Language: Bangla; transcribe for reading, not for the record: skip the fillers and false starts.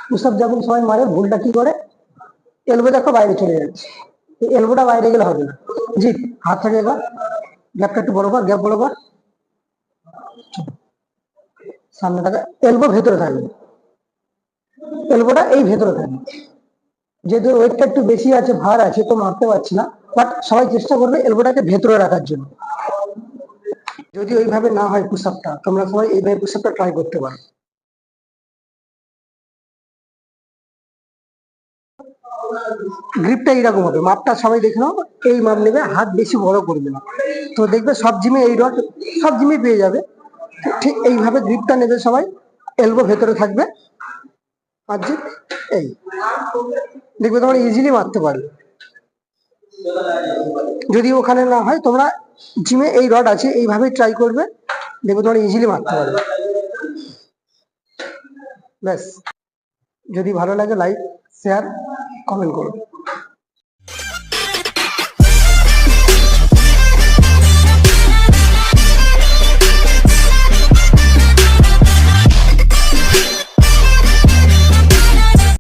পুশ আপ যখন সবাই মারে ভুলটা কি করে, এলবো দেখো বাইরে চলে যাচ্ছে, এলবোটা বাইরে গেলে হবে না। জি, হাত থাকে এবার, গ্যাপটা একটু বড় কর, গ্যাপ বড় কর, সামনে থাকে, এলবো ভেতরে থাকবে, এলবোটা এই ভেতরে থাকবে। যেহেতু ওয়েটটা একটু বেশি আছে, ভার আছে, তো মারতে পারছি না, বাট সবাই চেষ্টা করবে এলবোটাকে ভেতরে রাখার জন্য। যদি ওইভাবে না হয় পুশ আপটা, তোমরা সবাই এইভাবে পুশ আপটা ট্রাই করতে পারো। গ্রিপটা এইরকম হবে, মাপটা সবাই দেখে নাও, এই মাপ নেবে, হাত বেশি বড় করবে না। তো দেখবে সব জিমে এই রড, সব জিমে পেয়ে যাবে, ঠিক এইভাবে গ্রিপটা নেবে সবাই, এলবো ভেতরে থাকবে, আর যে এই দেখবে তোমরা ইজিলি মারতে পারবে। যদি ওখানে না হয়, তোমরা জিমে এই রড আছে, এইভাবে ট্রাই করবে, দেখবে তোমরা ইজিলি মারতে পারবে। ব্যাস, যদি ভালো লাগে লাইক, শেয়ার, কমেন্ট করো।